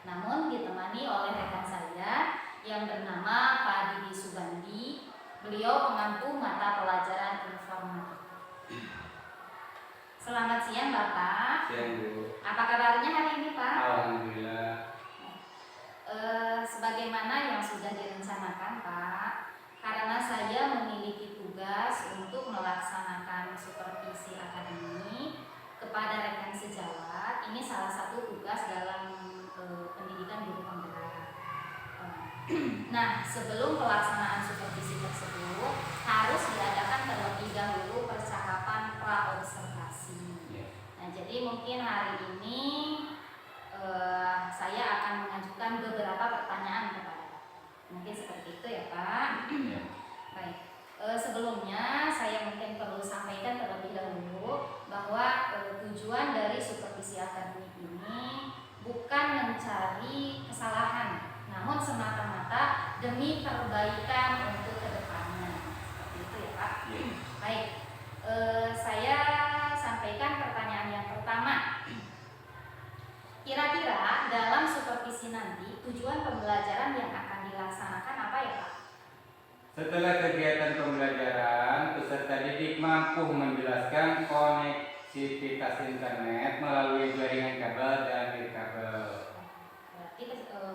namun ditemani oleh rekan saya yang bernama Pak Didi Subandi. Beliau pengampu mata pelajaran informatika. Selamat siang Bapak. Siang Bu. Apa kabarnya hari ini Pak? Alhamdulillah. Sebagaimana yang sudah direncanakan Pak, karena saya memiliki tugas untuk melaksanakan supervisi akademik kepada rekan sejawat. Ini salah satu tugas dalam pendidikan guru penggerak. Nah, sebelum pelaksanaan supervisi tersebut harus diadakan terlebih dahulu percakapan pra-observasi. Nah, jadi mungkin hari ini saya akan mengajukan beberapa pertanyaan kepada Bapak. Mungkin seperti itu ya Pak. Baik. Sebelumnya saya mungkin perlu sampaikan terlebih dahulu bahwa tujuan dari supervisi akademik ini bukan mencari kesalahan, namun semata-mata demi perbaikan untuk kedepannya. Seperti itu ya Pak. Baik. Saya sampaikan pertanyaan yang pertama. Kira-kira dalam supervisi nanti tujuan pembelajaran yang akan dilaksanakan apa ya Pak? Setelah kegiatan pembelajaran, peserta didik mampu menjelaskan konektivitas internet melalui jaringan kabel dan nirkabel. Berarti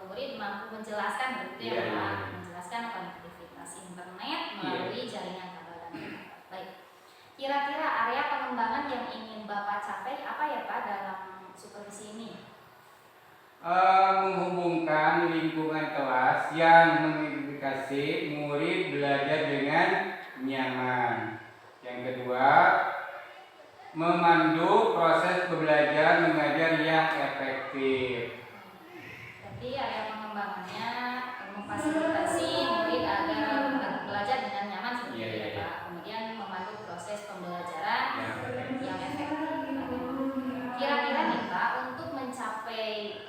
murid mampu menjelaskan begitu ya Pak? Menjelaskan konektivitas internet melalui jaringan kabel dan nirkabel. Baik. Kira-kira area pengembangan yang ingin Bapak capai apa ya Pak dalam supervisi ini? Menghubungkan lingkungan kelas yang mengedukasi murid belajar dengan nyaman. Yang kedua, memandu proses belajar mengajar yang efektif. Jadi area pengembangannya memfasilitasi murid agar belajar dengan nyaman seperti itu ya Pak. Kemudian memandu proses pembelajaran yang efektif. Kira-kira nih Pak, untuk mencapai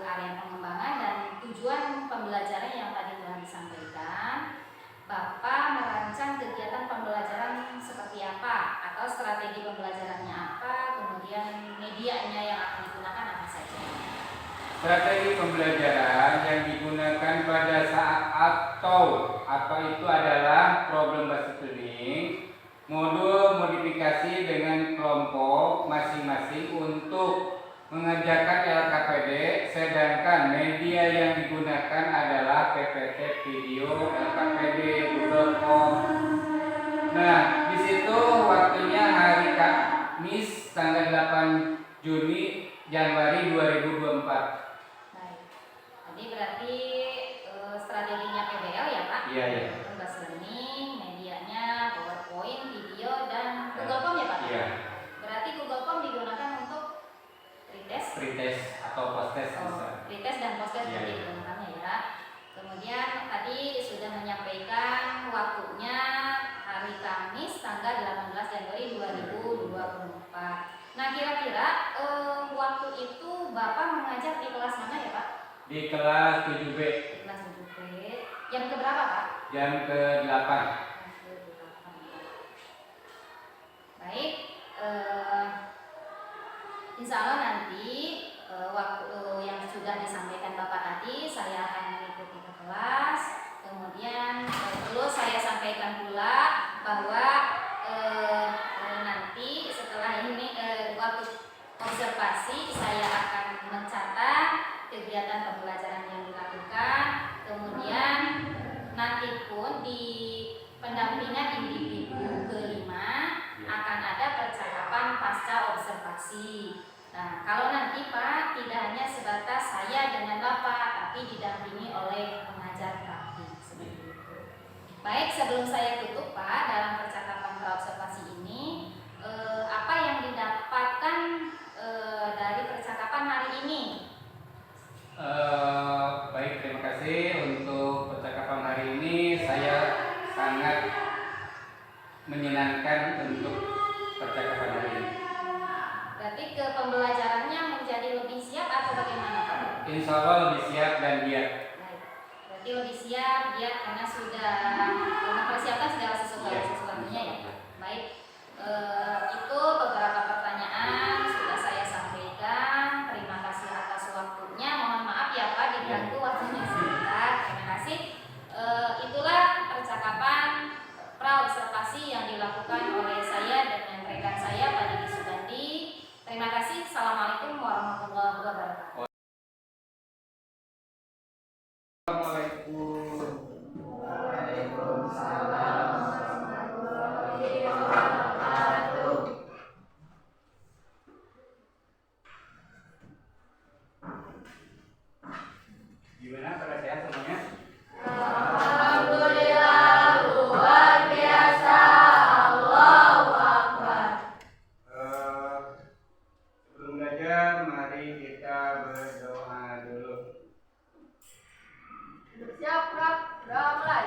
area pengembangan dan tujuan pembelajaran yang tadi telah disampaikan, Bapak merancang kegiatan pembelajaran seperti apa atau strategi pembelajarannya apa, kemudian medianya yang akan digunakan apa saja? Strategi pembelajaran yang digunakan pada saat atau apa itu adalah problem based learning, modul modifikasi dengan kelompok masing-masing untuk mengerjakan LKPD, sedangkan media yang digunakan adalah PPT video, LKPD, Google Form. Nah, di situ waktunya hari Kamis tanggal 8 Juni Januari 2024. Baik. Jadi berarti strateginya PBL ya Pak? Iya. Bahasa learning, medianya PowerPoint, video, dan Google Form ya Pak? Iya. Berarti Google Form digunakan untuk pretest atau post-test bisa. Pretest dan post-test seperti digunakannya ya. Kemudian tadi sudah menyampaikan waktunya hari Kamis tanggal 18 Januari 2024. Nah kira-kira waktu itu Bapak mengajar di kelas mana ya Pak? Di kelas 7B. Di kelas 7B. Jam keberapa Pak? Jam ke-8. Baik. Insya Allah nanti waktu yang sudah disampaikan Bapak tadi saya akan mengikuti ke kelas. Kemudian perlu saya sampaikan pula bahwa nanti setelah ini waktu observasi saya akan mencatat kegiatan pembelajaran yang dilakukan. Kemudian nanti pun di pendampingan individu kelima akan ada percakapan pasca observasi. Nah, kalau nanti Pak tidak hanya sebatas saya dengan Bapak, tapi didampingi oleh pengajar praktik seperti itu. Baik, sebelum saya tutup Pak, dalam percakapan pra-observasi ini, apa yang didapatkan dari percakapan hari ini? Baik, terima kasih untuk percakapan hari ini. Saya sangat menyenangkan untuk percakapan hari ini. Berarti ke pembelajarannya menjadi lebih siap atau bagaimana Pak? Insya Allah lebih siap dan giat. Baik, berarti lebih siap, giat karena sudah mempersiapkan segala sesuatunya ya. Baik, itu beberapa pertanyaan sudah saya sampaikan. Terima kasih atas waktunya. Mohon maaf ya Assalamualaikum. Gimana, pada sehat semuanya? Sebelum belajar, mari kita berdoa dulu. Siap, Prof. Doa mulai.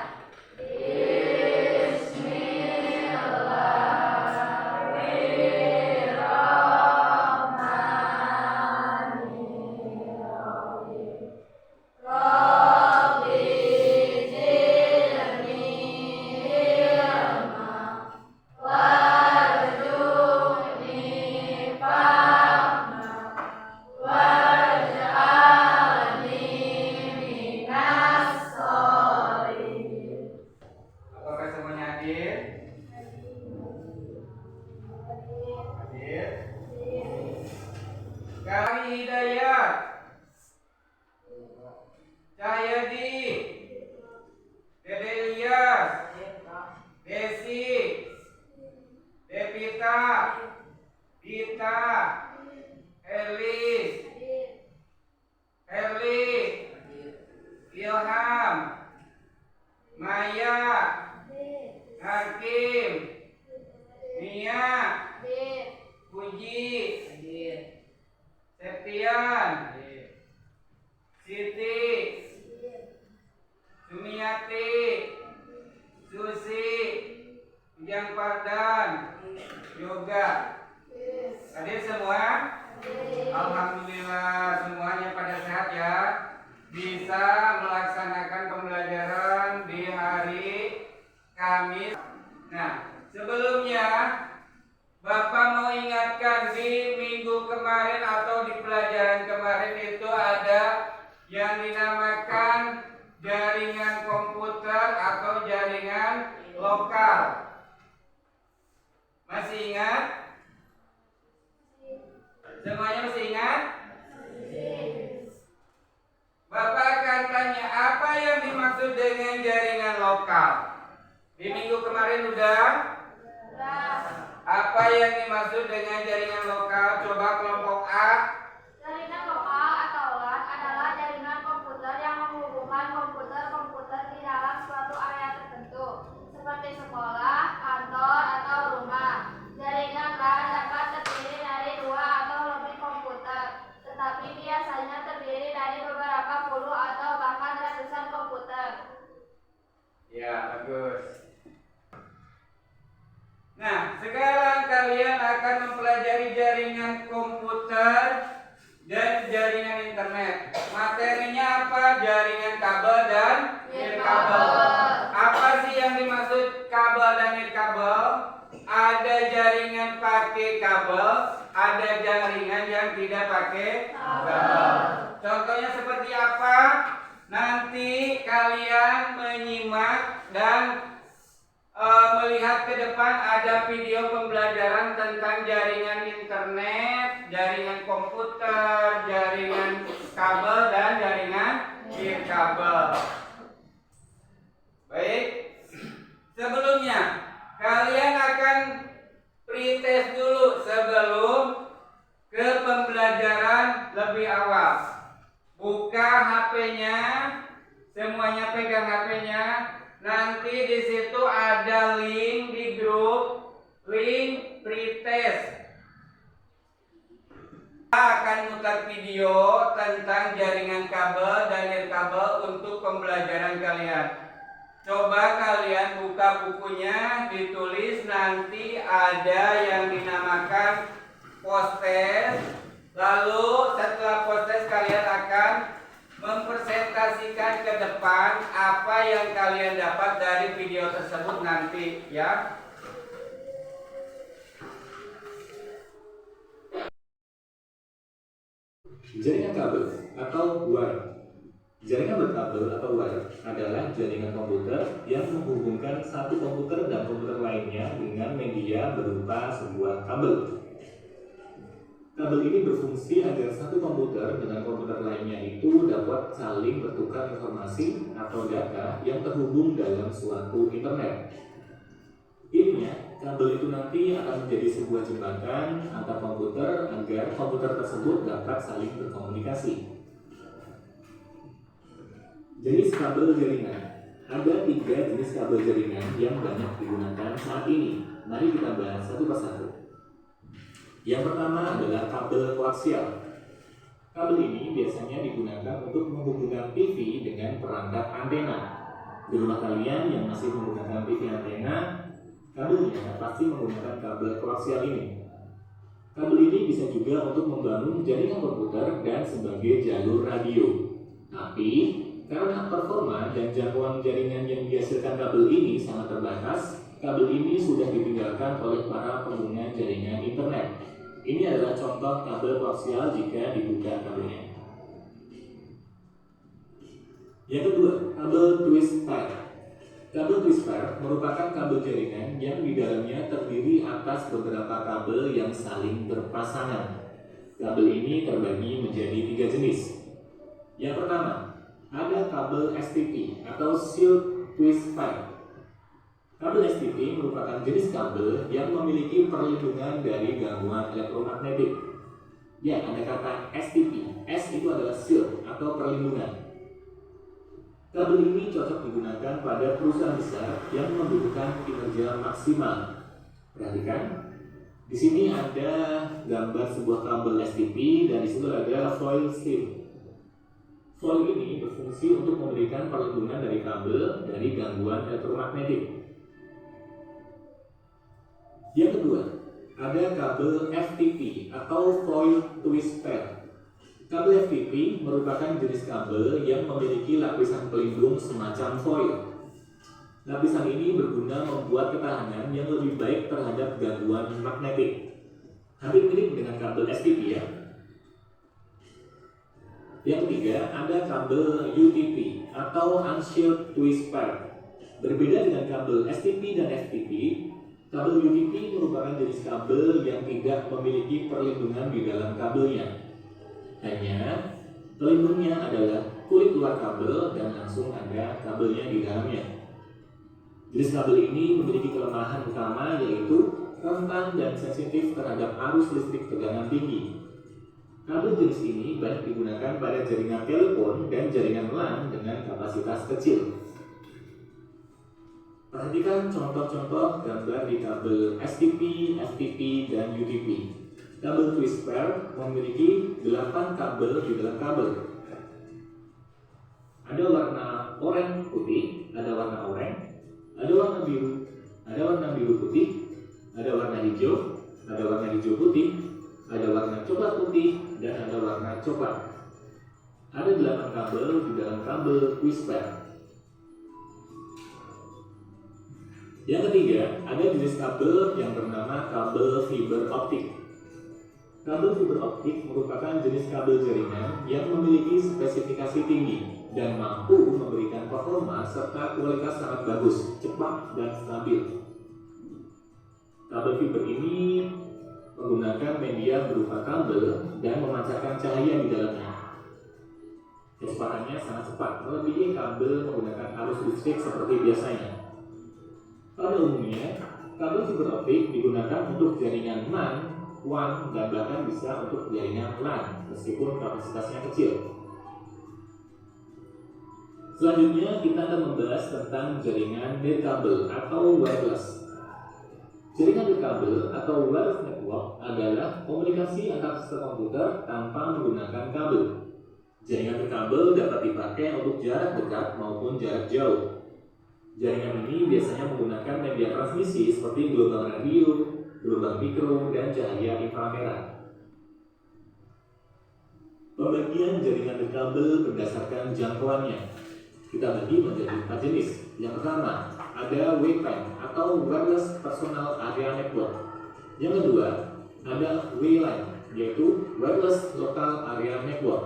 Apakah semuanya hadir? Hadir. Kami Hidayat, Cahyadi, Dede Ilyas, Desi, Devita, Dita, Elis, Herli, Ilham, Maya, Hakim, Nia, Puji, Septian, Siti, Sumiati, Susi, Ujang Pardan, Yoga. Hadir semua? Alhamdulillah semuanya pada sehat ya. Bisa melaksanakan pembelajaran di hari Kamis. Nah, sebelumnya Bapak mau ingatkan di minggu kemarin atau di pelajaran kemarin itu ada yang dinamakan jaringan komputer atau jaringan lokal. Masih ingat? Semuanya masih ingat? Bapak akan tanya apa yang dimaksud dengan jaringan lokal. Di minggu kemarin udah? Apa yang dimaksud dengan jaringan lokal? Coba kelompok A. Jaringan lokal atau LAN adalah jaringan komputer yang menghubungkan komputer-komputer di dalam suatu area tertentu, seperti sekolah, kantor, atau rumah. Jaringan LAN dapat terdiri dari 2 atau lebih komputer, tetapi biasanya terdiri dari beberapa puluh atau bahkan ratusan komputer. Ya, bagus. Nah, sekarang kalian akan mempelajari jaringan komputer dan jaringan internet. Materinya apa? Jaringan kabel dan nirkabel. Apa sih yang dimaksud kabel dan nirkabel? Ada jaringan pakai kabel, ada jaringan yang tidak pakai kabel. Contohnya seperti apa? Nanti kalian menyimak dan melihat ke depan ada video pembelajaran tentang jaringan internet, jaringan komputer, jaringan kabel dan jaringan nirkabel. Baik. Sebelumnya kalian akan pretest dulu sebelum ke pembelajaran lebih awal. Buka HP-nya, semuanya pegang HP-nya. Nanti di situ ada link di grup, link pretest. Kita akan mutar video tentang jaringan kabel dan nirkabel untuk pembelajaran kalian. Coba kalian buka bukunya, ditulis nanti ada yang dinamakan post-test. Lalu setelah post-test kalian akan mempresentasikan ke depan apa yang kalian dapat dari video tersebut nanti ya. Jaringan kabel atau wire. Jaringan berkabel atau wire adalah jaringan komputer yang menghubungkan satu komputer dan komputer lainnya dengan media berupa sebuah kabel. Kabel ini berfungsi agar satu komputer dengan komputer lainnya itu dapat saling bertukar informasi atau data yang terhubung dalam suatu internet. Intinya, kabel itu nanti akan menjadi sebuah jembatan antar komputer agar komputer tersebut dapat saling berkomunikasi. Jenis kabel jaringan. Ada 3 jenis kabel jaringan yang banyak digunakan saat ini. Mari kita bahas satu persatu. Yang pertama adalah kabel koaksial. Kabel ini biasanya digunakan untuk menghubungkan TV dengan perangkat antena. Di rumah kalian yang masih menggunakan TV antena, kabelnya pasti menggunakan kabel koaksial ini. Kabel ini bisa juga untuk membangun jaringan komputer dan sebagai jalur radio. Tapi, karena performa dan jangkauan jaringan yang dihasilkan kabel ini sangat terbatas, kabel ini sudah ditinggalkan oleh para pengguna jaringan internet. Ini adalah contoh kabel koaksial jika dibuka kabelnya. Yang kedua, kabel twist pair. Kabel twist pair merupakan kabel jaringan yang di dalamnya terdiri atas beberapa kabel yang saling berpasangan. Kabel ini terbagi menjadi 3 jenis. Yang pertama, ada kabel STP atau Silk Twist Pair. Kabel STP merupakan jenis kabel yang memiliki perlindungan dari gangguan elektromagnetik. Ya, ada kata STP. S itu adalah silk atau perlindungan. Kabel ini cocok digunakan pada perusahaan besar yang membutuhkan kinerja maksimal. Perhatikan, di sini ada gambar sebuah kabel STP dan di situ ada foil strip. Foil ini berfungsi untuk memberikan perlindungan dari kabel dari gangguan elektromagnetik. Yang kedua, ada kabel FTP atau foil twist pair. Kabel FTP merupakan jenis kabel yang memiliki lapisan pelindung semacam foil. Lapisan ini berguna membuat ketahanan yang lebih baik terhadap gangguan magnetik. Hampir mirip dengan kabel STP ya. Yang ketiga, ada kabel UTP atau Unshielded Twist Pair. Berbeda dengan kabel STP dan FTP, kabel UTP merupakan jenis kabel yang tidak memiliki perlindungan di dalam kabelnya. Hanya pelindungnya adalah kulit luar kabel dan langsung ada kabelnya di dalamnya. Jenis kabel ini memiliki kelemahan utama yaitu rentan dan sensitif terhadap arus listrik tegangan tinggi. Kabel jenis ini banyak digunakan pada jaringan telepon dan jaringan LAN dengan kapasitas kecil. Perhatikan contoh-contoh gambar di kabel STP, FTP, dan UTP. Kabel twist pair memiliki 8 kabel di dalam kabel. Ada warna oranye putih, ada warna oranye, ada warna biru, ada warna biru putih, ada warna hijau, ada warna hijau putih, ada warna coklat putih, dan ada warna coklat. Ada 8 kabel di dalam kabel twist pair. Yang ketiga, ada jenis kabel yang bernama kabel fiber optik. Kabel fiber optik merupakan jenis kabel jaringan yang memiliki spesifikasi tinggi dan mampu memberikan performa serta kualitas sangat bagus, cepat, dan stabil. Kabel fiber ini menggunakan media berupa kabel dan memancarkan cahaya di dalamnya. Kecepatannya sangat cepat, melebihi kabel menggunakan arus listrik seperti biasanya. Pada umumnya, kabel fiber optik digunakan untuk jaringan MAN, WAN, dan bahkan bisa untuk jaringan LAN, meskipun kapasitasnya kecil. Selanjutnya, kita akan membahas tentang jaringan nirkabel atau wireless. Jaringan nirkabel atau wireless network adalah komunikasi antar sistem komputer tanpa menggunakan kabel. Jaringan nirkabel dapat dipakai untuk jarak dekat maupun jarak jauh. Jaringan ini biasanya menggunakan media transmisi seperti gelombang radio, gelombang mikro, dan cahaya inframerah. Pembagian jaringan nirkabel berdasarkan jangkauannya. Kita bagi menjadi 4 jenis. Yang pertama, ada WPAN atau Wireless Personal Area Network. Yang kedua, ada WLAN, yaitu Wireless Local Area Network.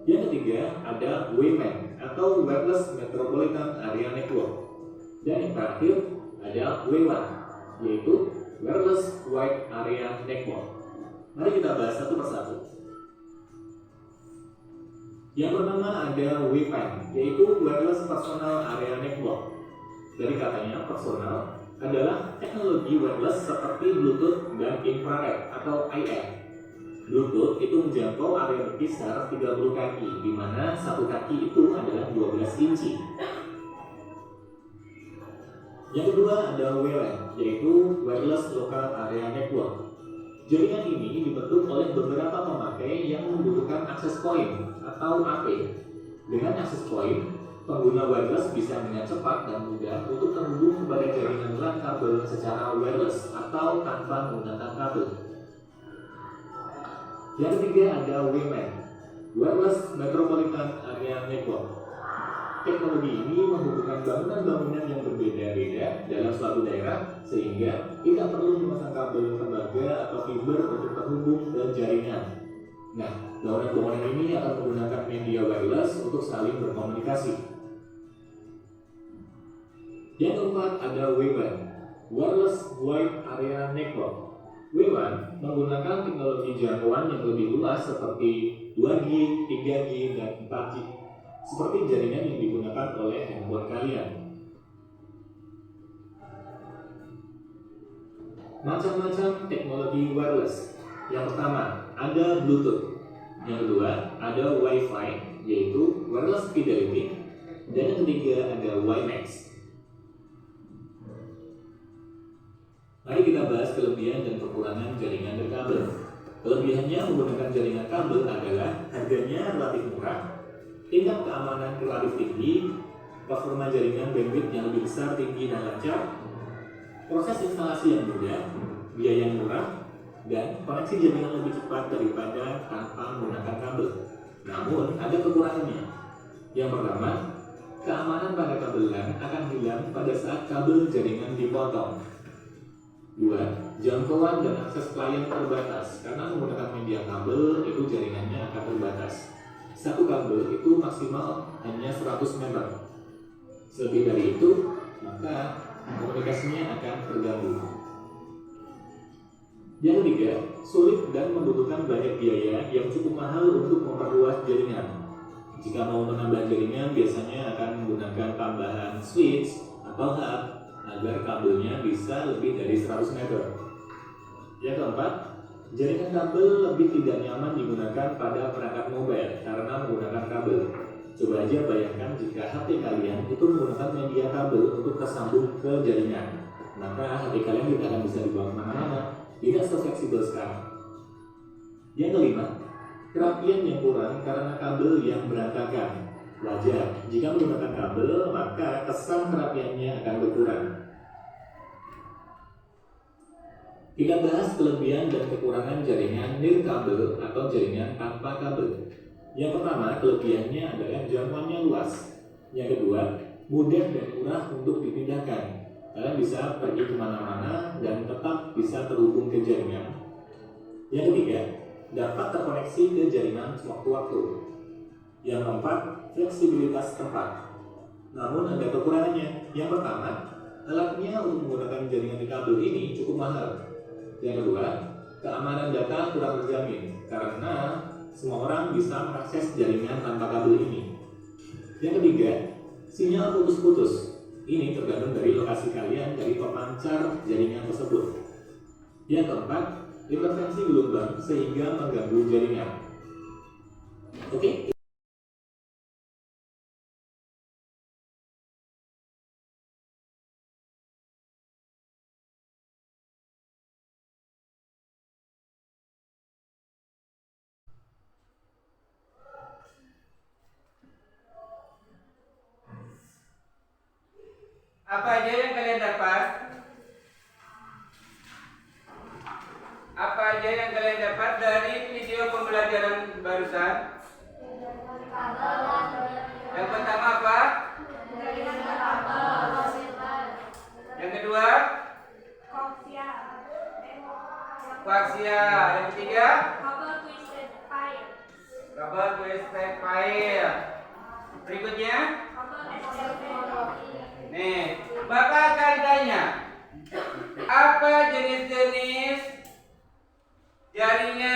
Yang ketiga, ada WMAN atau Wireless Metropolitan Area Network. Dan yang terakhir, ada WWAN, yaitu Wireless Wide Area Network. Mari kita bahas satu persatu. Yang pertama ada WPAN, yaitu Wireless Personal Area Network. Dari katanya personal adalah teknologi wireless seperti Bluetooth dan infrared atau IR. Bluetooth itu menjangkau area berkisar 30 kaki, di mana satu kaki itu adalah 12 inci. Yang kedua ada WLAN, yaitu Wireless Local Area Network. Jaringan ini dibentuk oleh beberapa pemakai yang membutuhkan akses point atau AP. Dengan akses point, pengguna wireless bisa dengan cepat dan mudah untuk terhubung kepada jaringan LAN kabel secara wireless atau tanpa menggunakan kabel. Yang ketiga ada WMAN, Wireless Metropolitan Area Network. Teknologi ini menghubungkan bangunan-bangunan yang berbeda-beda dalam suatu daerah sehingga tidak perlu memasang kabel tembaga atau fiber untuk terhubung ke jaringan. Nah, bangunan-bangunan ini akan menggunakan media wireless untuk saling berkomunikasi. Yang keempat ada WWAN, Wireless Wide Area Network. WWAN menggunakan teknologi jangkauan yang lebih luas seperti 2G, 3G, dan 4G. Seperti jaringan yang digunakan oleh handphone kalian. Macam-macam teknologi wireless. Yang pertama, ada Bluetooth. Yang kedua, ada Wi-Fi, yaitu Wireless Fidelity. Dan yang ketiga, ada WiMAX. Mari kita bahas kelebihan dan kekurangan jaringan berkabel. Kelebihannya menggunakan jaringan kabel adalah harganya relatif murah, tingkat keamanan relatif tinggi, performa jaringan bandwidth yang lebih besar, tinggi, dan lancar, proses instalasi yang mudah, biaya yang murah, dan koneksi jaringan lebih cepat daripada tanpa menggunakan kabel. Namun, ada kekurangannya. Yang pertama, keamanan pada kabel LAN akan hilang pada saat kabel jaringan dipotong. 2. Jangkauan dan akses klien terbatas. Karena menggunakan media kabel, itu jaringannya akan terbatas. Satu kabel itu maksimal hanya 100 meter. Lebih dari itu, maka komunikasinya akan terganggu. Yang ketiga, sulit dan membutuhkan banyak biaya yang cukup mahal untuk memperluas jaringan. Jika mau menambah jaringan, biasanya akan menggunakan tambahan switch atau hub agar kabelnya bisa lebih dari 100 meter. Yang keempat, jaringan kabel lebih tidak nyaman digunakan pada perangkat mobile karena menggunakan kabel. Coba aja bayangkan jika HP kalian itu menggunakan media kabel untuk tersambung ke jaringan, maka HP kalian tidak akan bisa dibawa kemana-mana, tidak se-fleksibel sekarang. Yang kelima, kerapian yang kurang karena kabel yang berantakan. Wajar, jika menggunakan kabel, maka kesan kerapiannya akan berkurang. Kita bahas kelebihan dan kekurangan jaringan nirkabel atau jaringan tanpa kabel. Yang pertama, kelebihannya adalah jangkauannya luas. Yang kedua, mudah dan murah untuk dipindahkan. Kalian bisa pergi kemana-mana dan tetap bisa terhubung ke jaringan. Yang ketiga, dapat terkoneksi ke jaringan sewaktu-waktu. Yang keempat, fleksibilitas tempat. Namun ada kekurangannya. Yang pertama, alatnya untuk menggunakan jaringan kabel ini cukup mahal. Yang kedua, keamanan data kurang terjamin karena semua orang bisa mengakses jaringan tanpa kabel ini. Yang ketiga, sinyal putus-putus. Ini tergantung dari lokasi kalian dari pemancar jaringan tersebut. Yang keempat, interferensi gelombang sehingga mengganggu jaringan. Oke? Apa aja yang kalian dapat? Apa aja yang kalian dapat dari video pembelajaran barusan? Yang pertama apa? Yang kedua? Koaksial. Yang ketiga? Kabel twisted pair. Berikutnya? Nih, Bapak akan tanya, apa jenis-jenis jaringan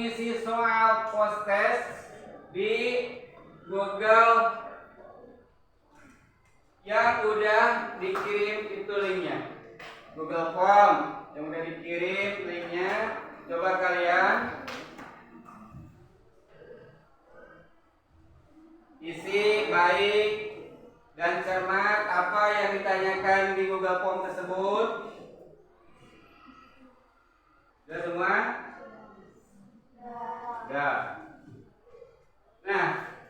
Isi soal post test di Google yang udah dikirim itu linknya, Google Form yang udah dikirim linknya. Coba kalian isi baik dan cermat apa yang ditanyakan di Google Form tersebut. Sudah semua? Sudah. Nah,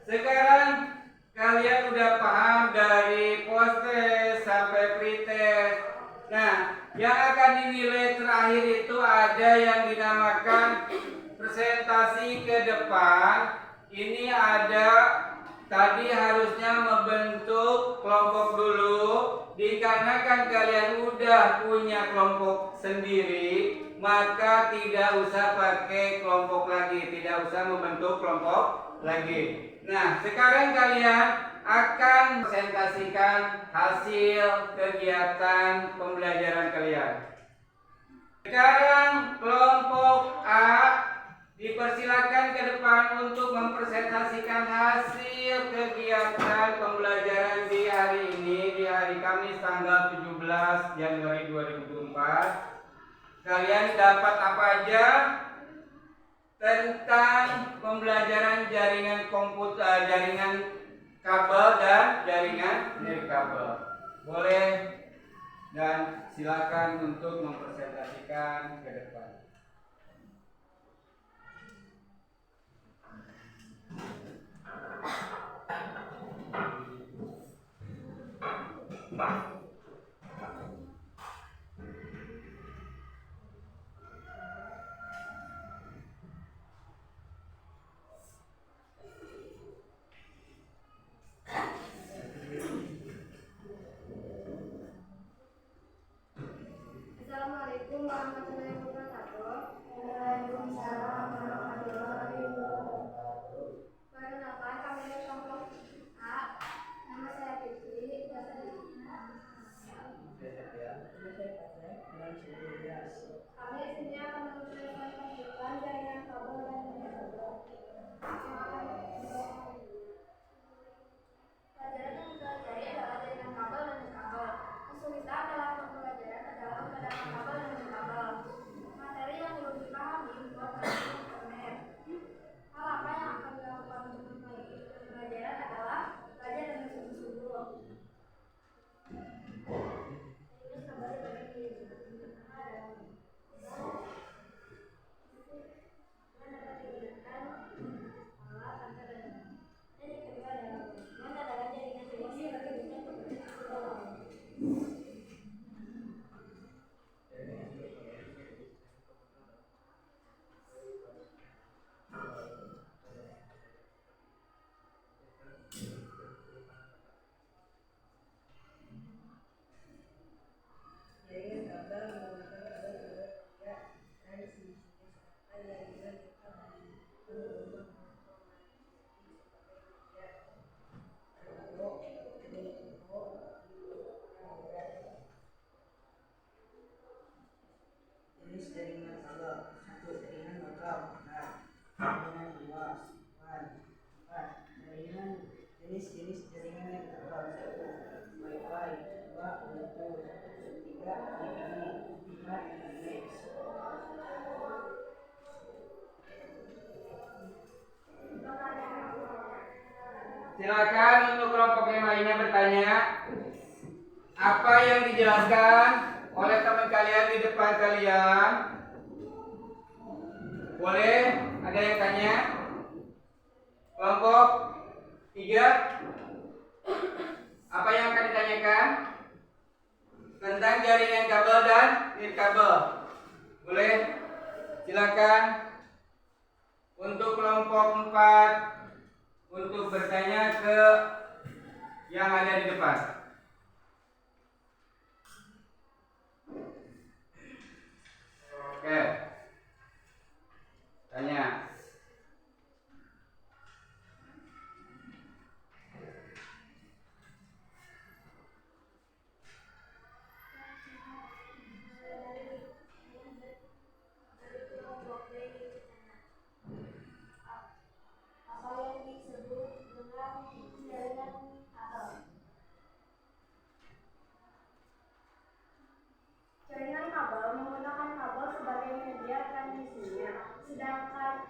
sekarang kalian udah paham dari post test sampai pretest. Nah, yang akan dinilai terakhir itu ada yang dinamakan presentasi ke depan. Ini ada tadi harusnya membentuk kelompok dulu. Dikarenakan kalian udah punya kelompok sendiri, maka tidak usah pakai kelompok lagi, tidak usah membentuk kelompok lagi. Nah, sekarang kalian akan presentasikan hasil kegiatan pembelajaran kalian. Sekarang kelompok A dipersilakan ke depan untuk mempresentasikan hasil kegiatan pembelajaran di hari ini, di hari Kamis tanggal 17 Januari 2024. Kalian dapat apa aja tentang pembelajaran jaringan komputer, jaringan kabel dan jaringan nirkabel. Boleh dan silakan untuk mempresentasikan ke depan. Assalamualaikum warahmatullahi wabarakatuh. Waalaikumsalam warahmatullahi wabarakatuh. Perkenalkan, kami dari kelompok A. Nama saya Fitri. Kami di sini akan mempresentasikan jaringan kabel dan nirkabel. Pelajaran yang dipelajari adalah jaringan kabel dan nirkabel. Kesulitan dalam pembelajaran adalah membedakan kabel dan nirkabel. Materi yang belum dipahami membuat kami internet. Hal apa yang akan dilakukan untuk memperbaiki pembelajaran adalah belajar dengan sungguh-sungguh. Terus kembali lagi. Jenis jaringan kabel. 1. Jaringan logam. Jaringan luas. Jenis jaringan yang kabel. 1. Wi-Fi. 2. Bluetooth. 3. TV. 4. Internet. Silakan untuk kelompok yang lainnya bertanya. Apa yang dijelaskan oleh teman kalian di depan kalian? Boleh? Ada yang tanya? Kelompok 3. Apa yang akan ditanyakan? Tentang jaringan kabel dan nirkabel. Boleh? Silakan untuk kelompok 4 untuk bertanya ke yang ada di depan. Oke. Tanya. menggunakan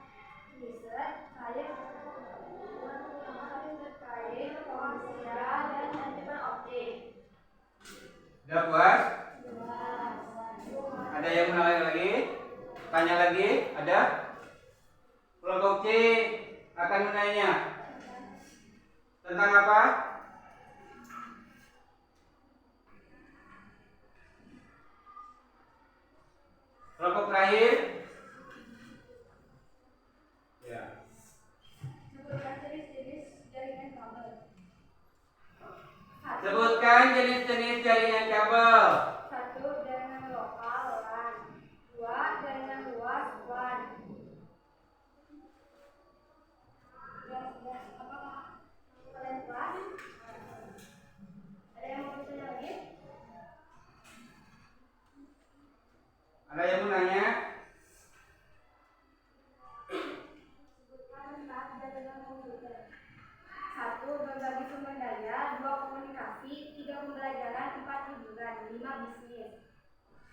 riset terkait manusia dan manajemen objek. Udah puas? Ada yang mau nanya lagi? Tanya lagi? Ada? Kelompok C akan menanya tentang apa? Kelompok terakhir? Ya. Sebutkan jenis-jenis jaringan kabel. Sebutkan jenis-jenis jaringan kabel. 1. Jaringan lokal LAN. 2. Jaringan luas WAN. Apakah kalian puas? Ada yang mau bertanya lagi? Ada yang mau nanya? Sebutkan 4 jaringan komputer. 1. Berbagi sumber daya. 2. Komunikasi. 3. Pembelajaran. 4. Hiburan. 5. Bisnis.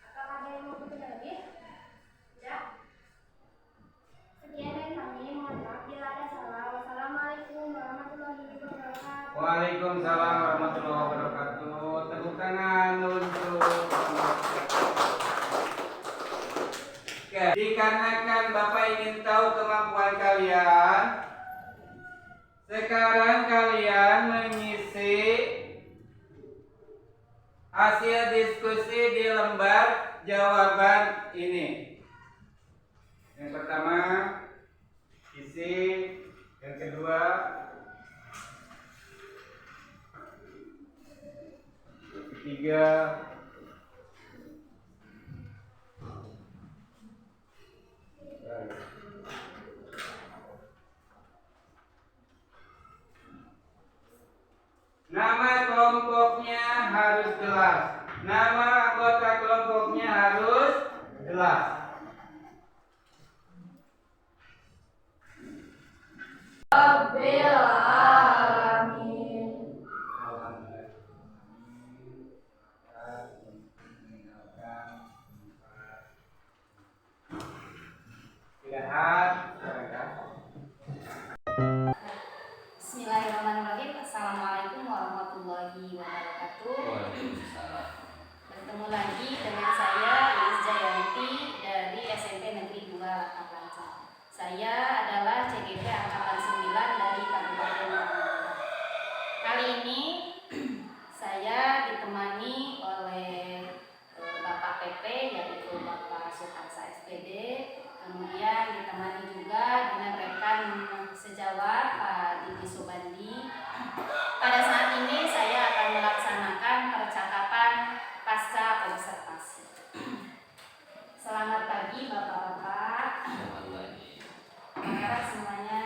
Apakah ada yang mau bertanya lagi? Tidak? Sekian dari kami. Mohon maaf bila ada salah. Wassalamualaikum warahmatullahi wabarakatuh. Waalaikumsalam warahmatullahi wabarakatuh. Tepuk tangan untuk Oke, dikarenakan Bapak ingin tahu kemampuan kalian, sekarang kalian mengisi hasil diskusi di lembar jawaban ini. Yang pertama, isi. Yang kedua, ketiga, nama kelompoknya harus jelas. Nama anggota kelompoknya harus jelas. Rabbil alamin. Bismillahirrahmanirrahim. Assalamualaikum warahmatullahi wabarakatuh. Bertemu lagi dengan saya Lilis Jayanti dari SMP Negeri 2 Lakalanca. Saya adalah CGP Angkatan 9 dari Kabupaten Bogor. Kali ini saya ditemani oleh Bapak PP yaitu Bapak Suharsa SPD, kemudian ditemani juga dengan rekan sejawat Pak Didi Subandi. Pada saat ini saya akan melaksanakan percakapan pasca observasi. Selamat pagi Bapak-bapak. Harap semuanya.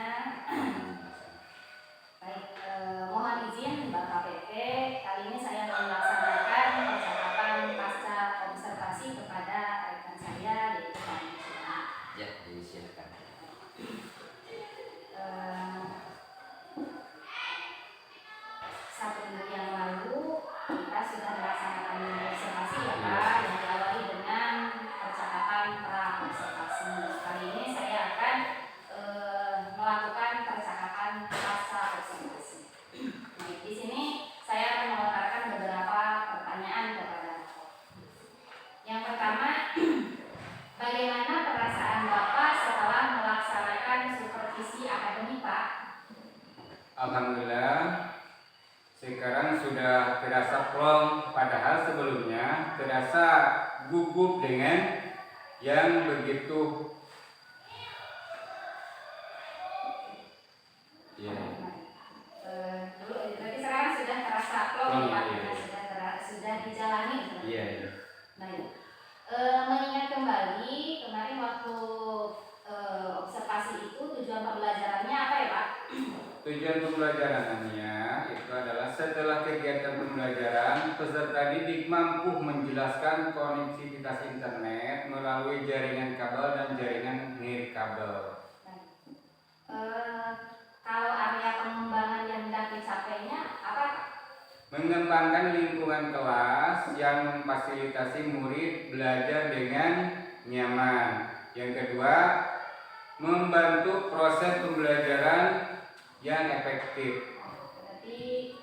Baik, mohon izin Bapak PP, kali ini saya akan melaksanakan percakapan pasca observasi kepada rekan saya yaitu Pak Didi. Ya, disilakan. Satu minggu yang lalu kita sudah melaksanakan observasi ya Pak, yang diawali dengan percakapan pra observasi. Kali ini saya akan melakukan percakapan pasca observasi. Baik, di sini saya akan melontarkan beberapa pertanyaan kepada Bapak. Yang pertama, bagaimana perasaan Bapak setelah melaksanakan supervisi akademik Pak? Alhamdulillah, sekarang sudah terasa plong, padahal sebelumnya terasa gugup dengan yang begitu Dulu berarti sekarang sudah terasa plong Pak, Iya. sudah dijalani. Iya. Baik. Mengingat kembali kemarin waktu observasi itu tujuan pembelajarannya apa ya Pak? Tujuan pembelajarannya itu adalah setelah kegiatan pembelajaran, peserta didik mampu menjelaskan koneksivitas internet melalui jaringan kabel dan jaringan nirkabel. Kalau area pengembangan yang hendak dicapainya apa Pak? Mengembangkan lingkungan kelas yang memfasilitasi murid belajar dengan nyaman. Yang kedua, membantu proses pembelajaran yang efektif. Berarti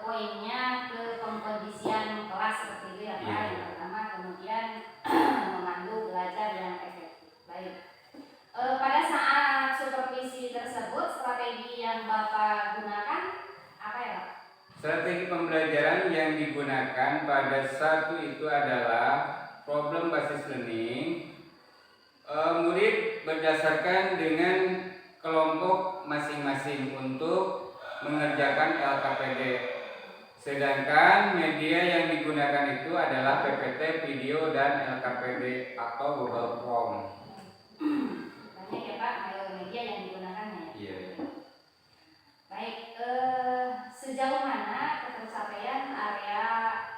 poinnya ke pengkondisian kelas seperti itu ya Pak. Iya. Yang pertama, kemudian memandu belajar yang efektif. Baik. Pada saat supervisi tersebut, strategi yang Bapak gunakan apa ya Pak? Strategi pembelajaran yang digunakan pada satu itu adalah problem basis learning. Murid berdasarkan dengan kelompok masing-masing untuk mengerjakan LKPD. Sedangkan media yang digunakan itu adalah PPT, video, dan LKPD atau Google Form. Banyak ya Pak media yang digunakannya. Iya. Baik, sejauh mana ketercapaian area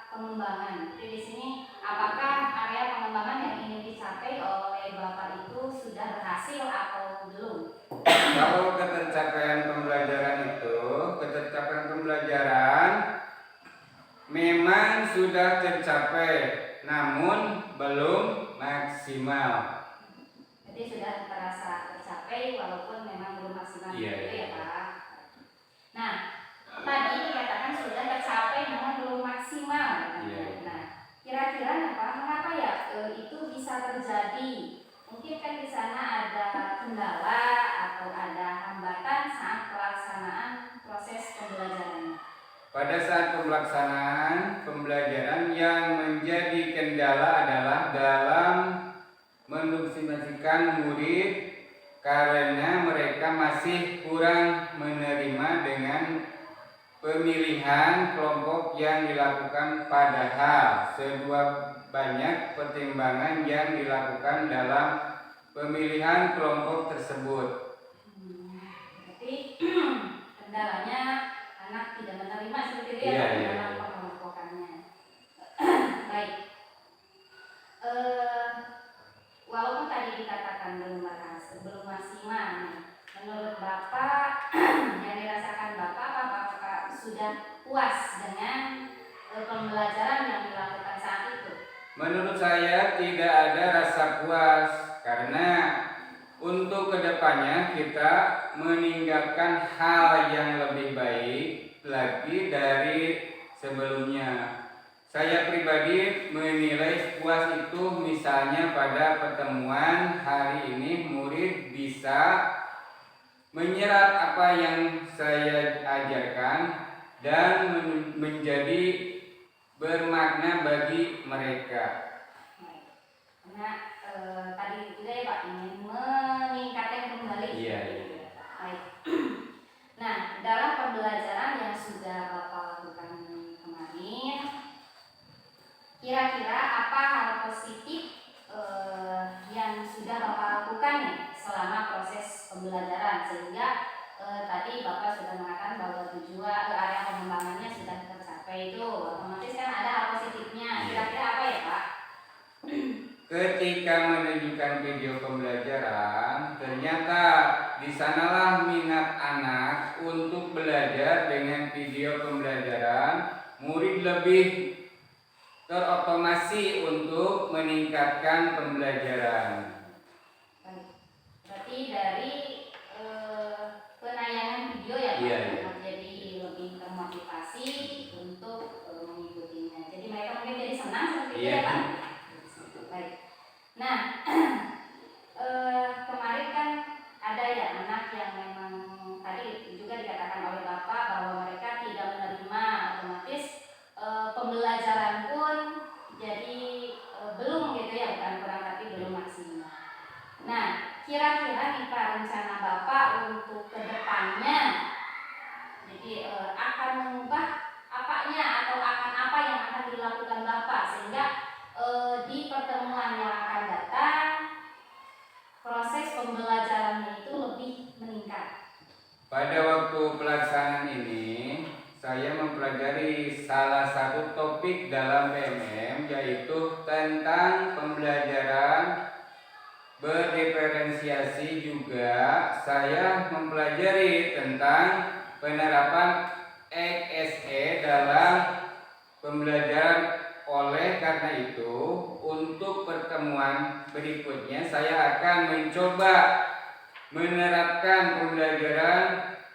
pengembangan? Jadi di sini apakah area pengembangan yang ingin dicapai oleh Bapak itu sudah berhasil atau belum? Kalau ketercapaian pembelajaran memang sudah tercapai, namun belum maksimal. Jadi sudah terasa tercapai walaupun memang belum maksimal. Iya, Gitu iya. ya Pak. Nah, tadi dikatakan sudah tercapai namun belum maksimal. Iya. Nah, kira-kira mengapa ya itu bisa terjadi? Mungkin kan di sana ada kendala atau ada hambatan saat pelaksanaan proses pembelajarannya. Pada saat pelaksanaan pembelajaran yang menjadi kendala adalah dalam mendisiplinkan murid karena mereka masih kurang menerima dengan pemilihan kelompok yang dilakukan, padahal sebuah banyak pertimbangan yang dilakukan dalam pemilihan kelompok tersebut. Berarti kendalanya anak tidak menerima seperti itu Iya, ya iya, dalam iya. pengelompokannya. Baik. Walaupun tadi dikatakan belum maksimal, menurut Bapak yang dirasakan Bapak, apakah sudah puas dengan pembelajaran yang dilakukan saat itu? Menurut saya tidak ada rasa puas karena untuk kedepannya kita meninggalkan hal yang lebih baik lagi dari sebelumnya. Saya pribadi menilai puas itu misalnya pada pertemuan hari ini murid bisa menyerap apa yang saya ajarkan dan menjadi bermakna bagi mereka. Karena tadi juga ya Pak ingin meningkatkan kembali. Iya. Baik. Nah, dalam pembelajaran yang sudah Bapak lakukan kemarin, kira-kira apa hal positif yang sudah Bapak lakukan nih selama proses pembelajaran sehingga tadi Bapak sudah mengatakan bahwa tujuan area pengembangannya sudah tercapai itu, otomatis kan ada hal positifnya. Kira-kira apa ya Pak? Ketika menunjukkan video pembelajaran, ternyata di sanalah minat anak untuk belajar dengan video pembelajaran. Murid lebih terotomasi untuk meningkatkan pembelajaran. Baik. Berarti dari penayangan video ya Pak, Iya, iya. jadi lebih termotivasi untuk mengikutinya. Jadi mereka mungkin jadi senang seperti itu Iya. ya Pak. Baik. Nah, kemarin kan ada ya anak yang memang tadi juga dikatakan oleh Bapak bahwa mereka tidak menerima, otomatis pembelajaran pun jadi belum gitu ya, bukan kurang tapi belum maksimal. Nah, kira-kira nih Pak rencana Bapak untuk kedepannya, jadi akan mengubah apanya atau akan apa yang akan dilakukan Bapak sehingga di pertemuan yang akan datang proses pembelajarannya itu lebih meningkat. Pada waktu pelaksanaan ini, saya mempelajari salah satu topik dalam PMM yaitu tentang pembelajaran berdiferensiasi. Juga saya mempelajari tentang penerapan XSE dalam pembelajaran. Oleh karena itu, untuk pertemuan berikutnya saya akan mencoba menerapkan pembelajaran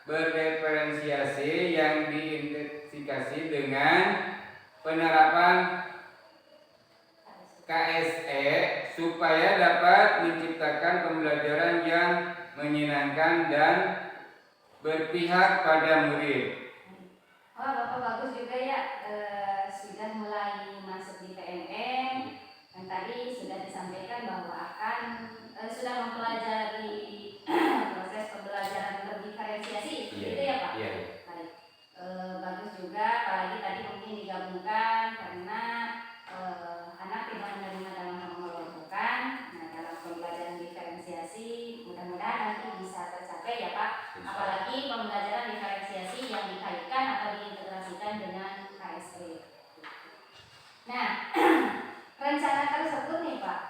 berdiferensiasi yang diintegrasi dengan penerapan KSE supaya dapat menciptakan pembelajaran yang menyenangkan dan berpihak pada murid. Oh, Bapak bagus juga ya, sudah mulai masuk di PNM dan tadi sudah disampaikan bahwa akan sudah mempelajari proses pembelajaran berdiferensiasi, gitu ya Pak? Iya. Baik. Bagus juga, apalagi tadi mungkin digabungkan karena anak tidak menerima dalam mengelompokkan. Nah, dalam pembelajaran diferensiasi mudah-mudahan nanti bisa tercapai ya Pak. Apalagi pembelajaran diferensiasi yang dikaitkan atau diintegrasikan dengan KSE. Nah, rencana tersebut nih Pak,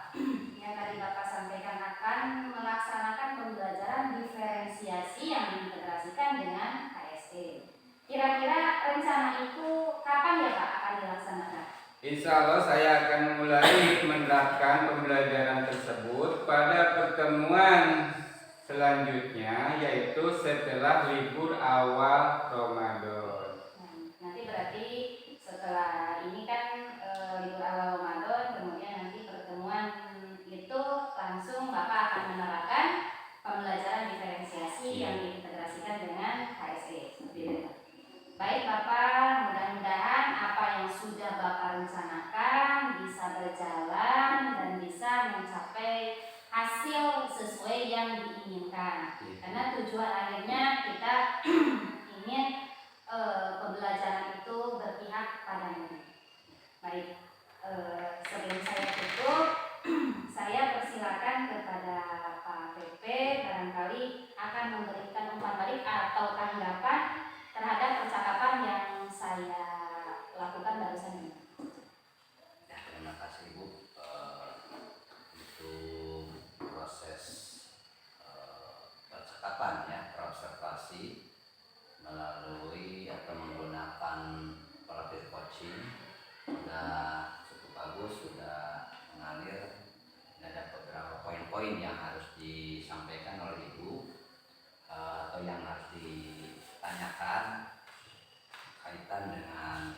yang tadi Bapak sampaikan akan melaksanakan pembelajaran diferensiasi yang diintegrasikan dengan KSE. Kira-kira rencana itu kapan ya Pak akan dilaksanakan? Insya Allah saya akan mulai menerapkan pembelajaran tersebut pada pertemuan selanjutnya, yaitu setelah libur awal Ramadan. Nanti berarti setelah ini kan libur awal Ramadan, kemudian nanti pertemuan itu langsung Bapak akan menerapkan pembelajaran diferensiasi yang diintegrasikan dengan KSE. Baik Bapak, mudah-mudahan apa yang sudah Bapak rencanakan bisa berjalan dan bisa mencapai hasil sesuai yang diinginkan. Karena tujuan akhirnya kita ingin pembelajaran itu berpihak pada murid. Baik, sebelum saya tutup, saya persilakan kepada Pak PP barangkali akan memberikan umpan balik atau tanggapan terhadap percakapan yang saya lakukan barusan ini. Ya, terima kasih Bu. Untuk proses percakapan ya, observasi melalui atau menggunakan profil coaching sudah cukup bagus, sudah mengalir. Ada beberapa poin-poin yang harus disampaikan oleh Ibu atau yang harus ditanyakan kaitan dengan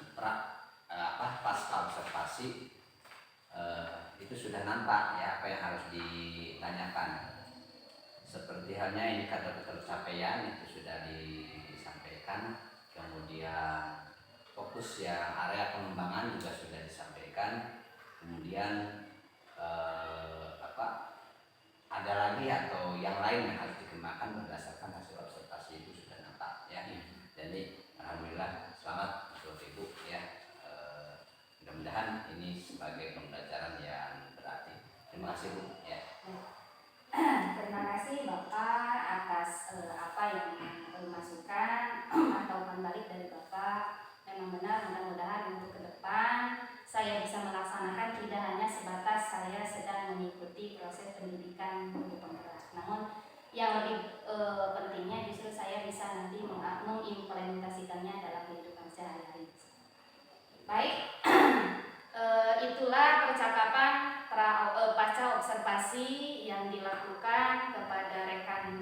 pasca observasi. Itu sudah nampak ya apa yang harus ditanyakan. Seperti halnya indikator tercapaian itu sudah disampaikan, kemudian fokus yang area pengembangan juga sudah disampaikan, kemudian ada lagi atau yang lain yang harus dikembangkan berdasarkan hasil observasi itu sudah nampak ya. Jadi alhamdulillah selamat untuk Ibu ya. Mudah-mudahan ini sebagai pembelajaran yang berarti. Terima kasih Bu ya. Terima kasih Bapak atas apa yang masukan atau balik dari Bapak. Memang benar, mudah-mudahan untuk ke depan saya bisa melaksanakan tidak hanya sebatas saya sedang mengikuti proses pendidikan untuk penggerak, namun yang lebih pentingnya justru saya bisa nanti mengimplementasikannya dalam kehidupan sehari-hari. Baik, itulah percakapan pasca observasi yang dilakukan kepada rekan